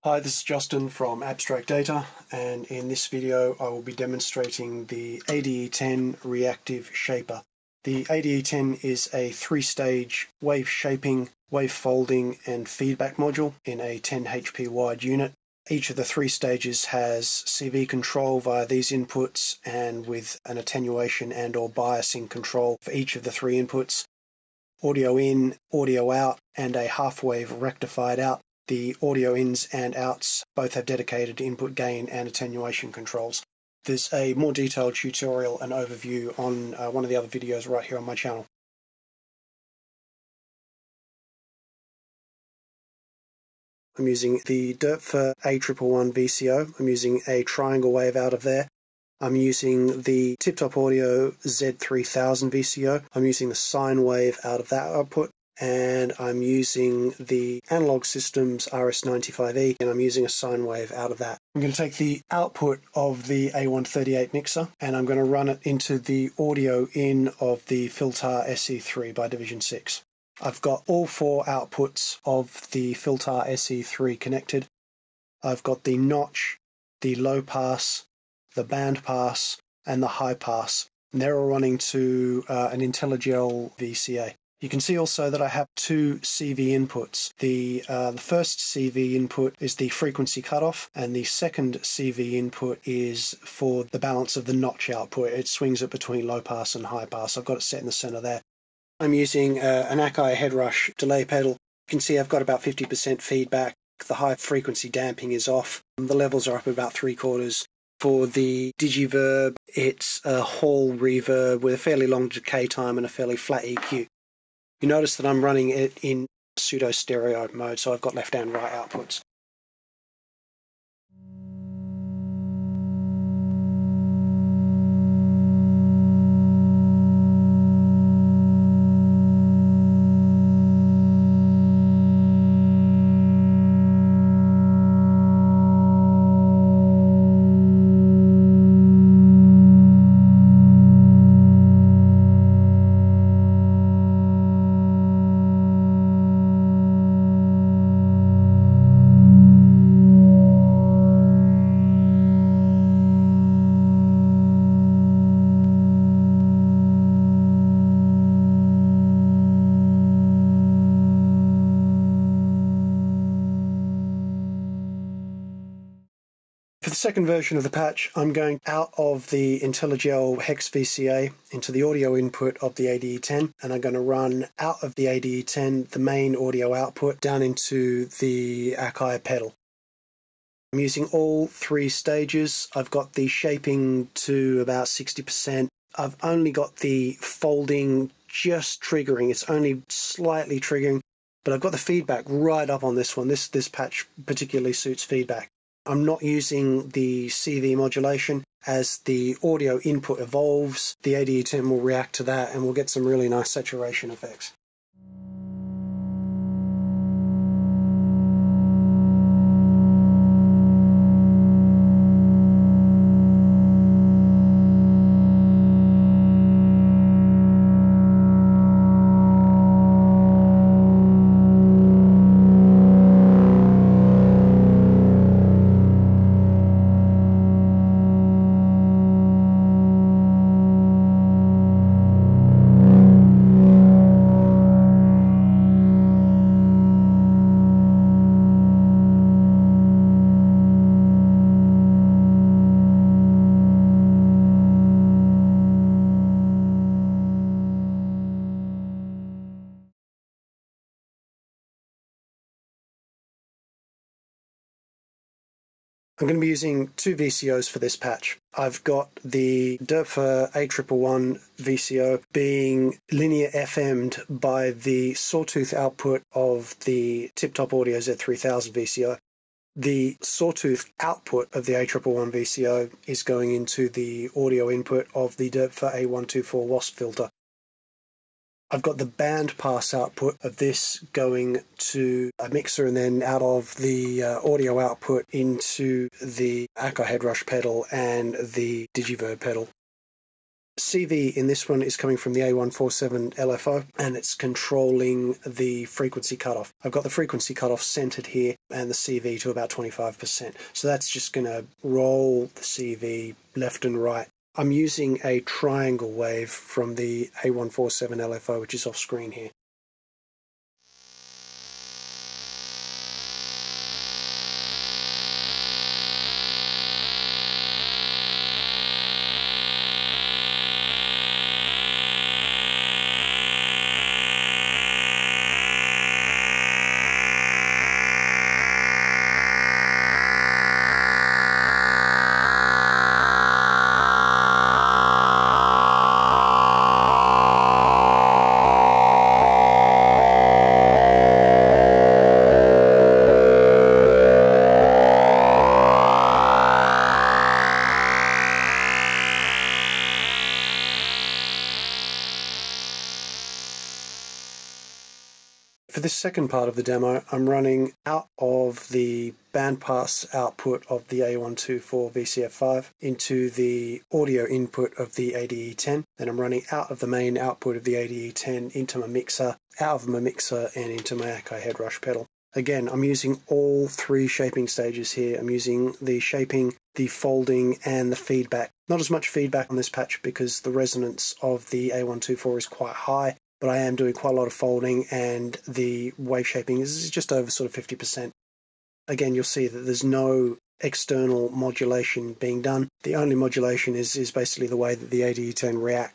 Hi, this is Justin from Abstract Data, and in this video I will be demonstrating the ADE-10 Reactive Shaper. The ADE-10 is a three-stage wave shaping, wave folding and feedback module in a 10 HP wide unit. Each of the three stages has CV control via these inputs and with an attenuation and or biasing control for each of the three inputs. Audio in, audio out and a half-wave rectified out. The audio ins and outs both have dedicated input gain and attenuation controls. There's a more detailed tutorial and overview on one of the other videos right here on my channel. I'm using the ADE-10 VCO. I'm using a triangle wave out of there. I'm using the Tip-Top Audio Z3000 VCO. I'm using the sine wave out of that output. And I'm using the Analog Systems RS95E, and I'm using a sine wave out of that. I'm going to take the output of the A138 mixer, and I'm going to run it into the audio in of the Filtar SE3 by Division 6. I've got all four outputs of the Filtar SE3 connected. I've got the notch, the low pass, the band pass, and the high pass. And they're all running to an IntelliGel VCA. You can see also that I have two CV inputs. The first CV input is the frequency cutoff, and the second CV input is for the balance of the notch output. It swings it between low pass and high pass. I've got it set in the center there. I'm using an Akai headrush delay pedal. You can see I've got about 50% feedback. The high frequency damping is off. The levels are up about 3/4. For the Digiverb, it's a Hall reverb with a fairly long decay time and a fairly flat EQ. You notice that I'm running it in pseudo stereo mode, so I've got left and right outputs. For the second version of the patch, I'm going out of the IntelliGel Hex VCA into the audio input of the ADE-10, and I'm going to run out of the ADE-10 the main audio output down into the Akai pedal. I'm using all three stages. I've got the shaping to about 60%. I've only got the folding just triggering. It's only slightly triggering, but I've got the feedback right up on this one. This patch particularly suits feedback. I'm not using the CV modulation. As the audio input evolves, the ADE-10 will react to that and we'll get some really nice saturation effects. I'm going to be using two VCOs for this patch. I've got the ADE-10 A111 VCO being linear FM'd by the sawtooth output of the Tip-Top Audio Z3000 VCO. The sawtooth output of the A111 VCO is going into the audio input of the ADE-10 A124 Wasp filter. I've got the band pass output of this going to a mixer and then out of the audio output into the Akai headrush pedal and the Digiverb pedal. CV in this one is coming from the A147 LFO, and it's controlling the frequency cutoff. I've got the frequency cutoff centered here and the CV to about 25%. So that's just going to roll the CV left and right. I'm using a triangle wave from the A147 LFO, which is off screen here. For this second part of the demo, I'm running out of the bandpass output of the A124 VCF5 into the audio input of the ADE-10. Then I'm running out of the main output of the ADE-10 into my mixer, out of my mixer and into my Akai headrush pedal. Again, I'm using all three shaping stages here. I'm using the shaping, the folding, and the feedback. Not as much feedback on this patch because the resonance of the A124 is quite high, but I am doing quite a lot of folding, and the wave shaping is just over sort of 50%. Again, you'll see that there's no external modulation being done. The only modulation is basically the way that the ADE-10 React